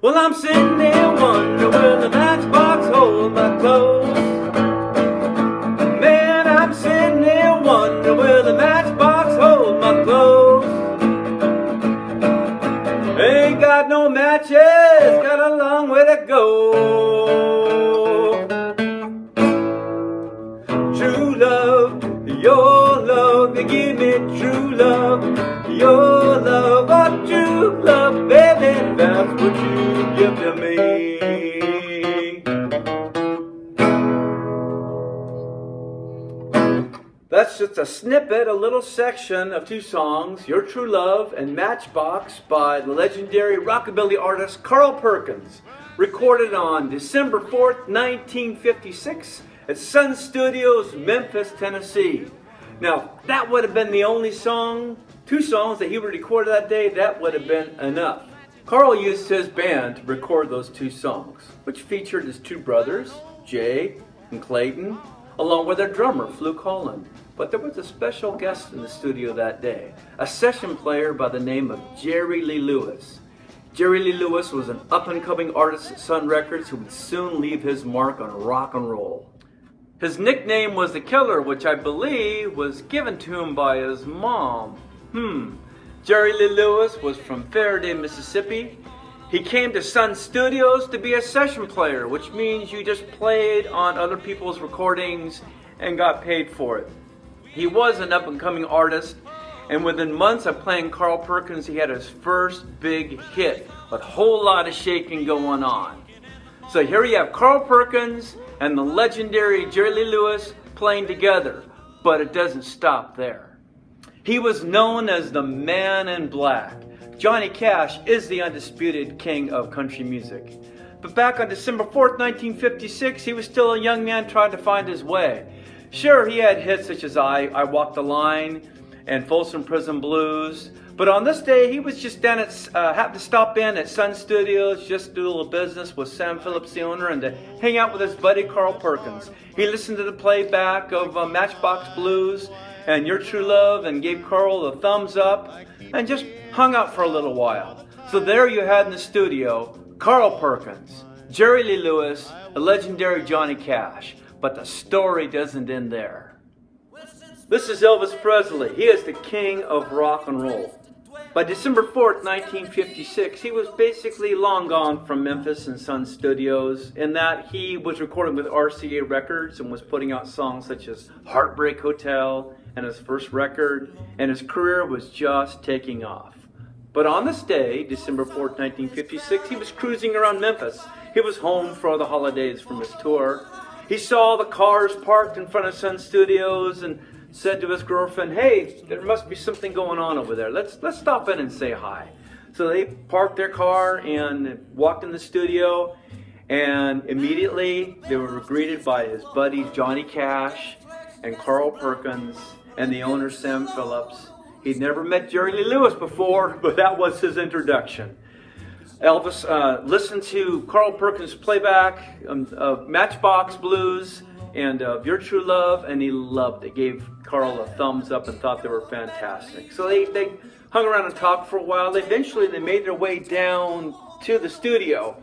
Well, I'm sitting there wondering, will the matchbox hold my clothes? Man, I'm sitting there wondering, will the matchbox hold my clothes? Ain't got no matches, got a long way to go. True love, your love, you give me true love. Your love, a true love, baby, that's what you give to me. That's just a snippet, a little section of two songs, Your True Love and Matchbox by the legendary rockabilly artist Carl Perkins, recorded on December 4th, 1956 at Sun Studios, Memphis, Tennessee. Now, that would have been the only song, two songs that he would record that day, that would have been enough. Carl used his band to record those two songs, which featured his two brothers, Jay and Clayton, along with their drummer, Fluke Holland. But there was a special guest in the studio that day, a session player by the name of Jerry Lee Lewis. Jerry Lee Lewis was an up-and-coming artist at Sun Records who would soon leave his mark on rock and roll. His nickname was The Killer, which I believe was given to him by his mom. Jerry Lee Lewis was from Faraday, Mississippi. He came to Sun Studios to be a session player, which means you just played on other people's recordings and got paid for it. He was an up-and-coming artist, and within months of playing Carl Perkins, he had his first big hit with a whole lot of shaking going on. So here you have Carl Perkins and the legendary Jerry Lee Lewis playing together, but it doesn't stop there. He was known as the Man in Black. Johnny Cash is the undisputed king of country music. But back on December 4th, 1956, he was still a young man trying to find his way. Sure, he had hits such as I Walk the Line and Folsom Prison Blues, but on this day he was just down at, happened to stop in at Sun Studios, just do a little business with Sam Phillips, the owner, and to hang out with his buddy Carl Perkins. He listened to the playback of Matchbox Blues and Your True Love and gave Carl a thumbs up and just hung out for a little while. So there you had in the studio Carl Perkins, Jerry Lee Lewis, the legendary Johnny Cash. But the story doesn't end there. This is Elvis Presley. He is the king of rock and roll. By December 4th, 1956, he was basically long gone from Memphis and Sun Studios, in that he was recording with RCA Records and was putting out songs such as Heartbreak Hotel and his first record, and his career was just taking off. But on this day, December 4th, 1956, he was cruising around Memphis. He was home for the holidays from his tour. He saw the cars parked in front of Sun Studios and said to his girlfriend, "Hey, there must be something going on over there. Let's stop in and say hi." So they parked their car and walked in the studio, and immediately they were greeted by his buddy Johnny Cash and Carl Perkins and the owner Sam Phillips. He'd never met Jerry Lee Lewis before, but that was his introduction. Elvis listened to Carl Perkins' playback of Matchbox Blues and of Your True Love, and he loved it. Gave Carl a thumbs up and thought they were fantastic. So they hung around and talked for a while. Eventually they made their way down to the studio,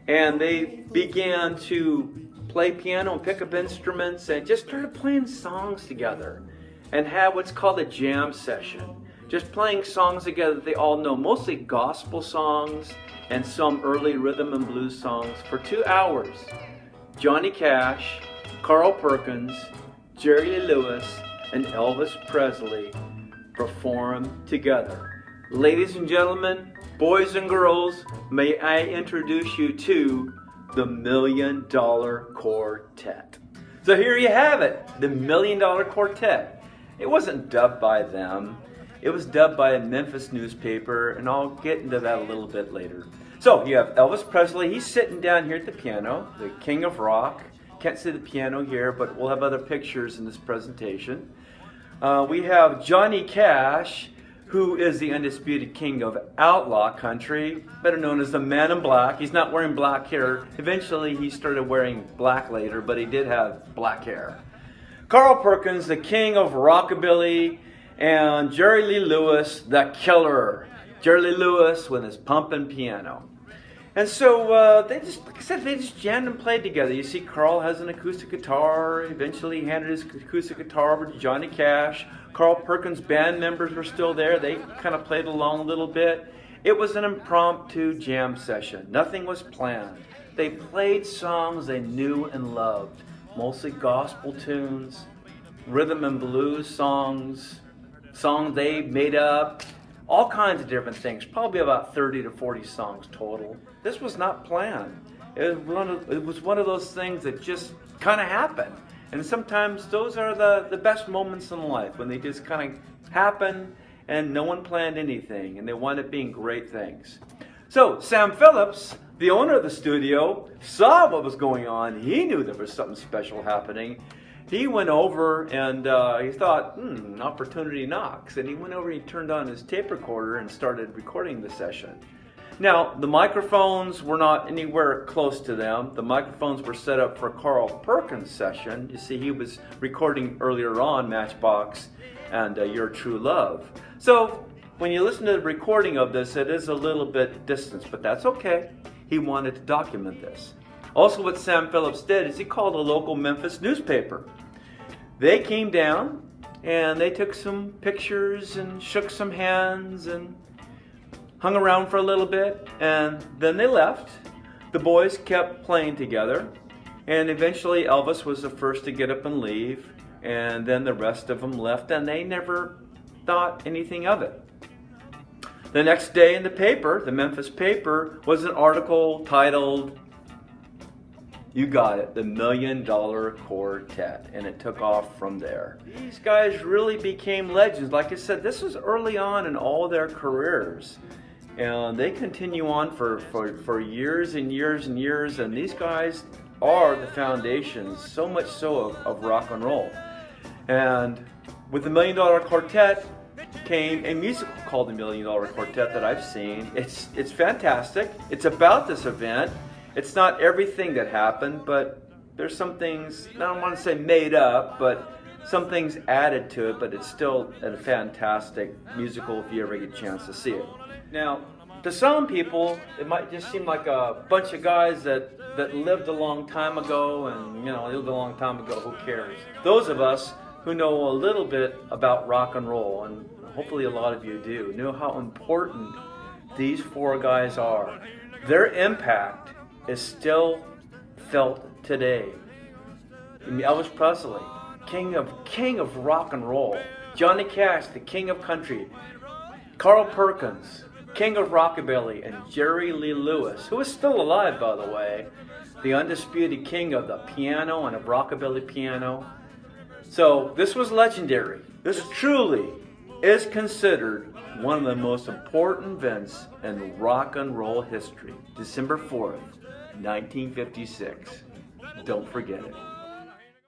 and they began to play piano and pick up instruments and just started playing songs together and had what's called a jam session. Just playing songs together that they all know, mostly gospel songs and some early rhythm and blues songs for 2 hours. Johnny Cash, Carl Perkins, Jerry Lee Lewis, and Elvis Presley performed together. Ladies and gentlemen, boys and girls, may I introduce you to the $1 Million Quartet. So here you have it, the $1 Million Quartet. It wasn't dubbed by them. It was dubbed by a Memphis newspaper, and I'll get into that a little bit later. So you have Elvis Presley. He's sitting down here at the piano, the king of rock. Can't see the piano here, but we'll have other pictures in this presentation. We have Johnny Cash, who is the undisputed king of outlaw country, better known as the Man in Black. He's not wearing black hair. Eventually he started wearing black later, but he did have black hair. Carl Perkins, the king of rockabilly, and Jerry Lee Lewis, the killer. Jerry Lee Lewis with his pumping piano. And so they just, like I said, they just jammed and played together. You see, Carl has an acoustic guitar. Eventually, he handed his acoustic guitar over to Johnny Cash. Carl Perkins' band members were still there. They kind of played along a little bit. It was an impromptu jam session. Nothing was planned. They played songs they knew and loved, mostly gospel tunes, rhythm and blues songs, songs they made up, all kinds of different things, probably about 30 to 40 songs total. This was not planned. It was one of those things that just kind of happened. And sometimes those are the best moments in life, when they just kind of happen and no one planned anything and they wound up being great things. So Sam Phillips, the owner of the studio, saw what was going on. He knew there was something special happening. He went over and he thought, opportunity knocks. And he went over and he turned on his tape recorder and started recording the session. Now, the microphones were not anywhere close to them. The microphones were set up for Carl Perkins' session. You see, he was recording earlier on Matchbox and Your True Love. So when you listen to the recording of this, it is a little bit distant, but that's okay. He wanted to document this. Also, what Sam Phillips did is he called a local Memphis newspaper. They came down and they took some pictures and shook some hands and hung around for a little bit, and then they left. The boys kept playing together, and eventually Elvis was the first to get up and leave, and then the rest of them left, and they never thought anything of it. The next day in the paper, the Memphis paper, was an article titled, you got it, the $1 Million Quartet, and it took off from there. These guys really became legends. Like I said, this was early on in all their careers. And they continue on for years and years and years, and these guys are the foundations, so much so of rock and roll. And with the $1 Million Quartet came a musical called the $1 Million Quartet that I've seen. It's fantastic. It's about this event. It's not everything that happened, but there's some things, I don't want to say made up, but some things added to it, but it's still a fantastic musical if you ever get a chance to see it. Now, to some people, it might just seem like a bunch of guys that lived a long time ago, and they lived a long time ago, who cares? Those of us who know a little bit about rock and roll, and hopefully a lot of you do, know how important these four guys are. Their impact is still felt today. Elvis Presley, king of rock and roll. Johnny Cash, the king of country. Carl Perkins, king of rockabilly, and Jerry Lee Lewis, who is still alive, by the way, the undisputed king of the piano and of rockabilly piano. So this was legendary. This truly is considered one of the most important events in rock and roll history. December 4th, 1956. Don't forget it.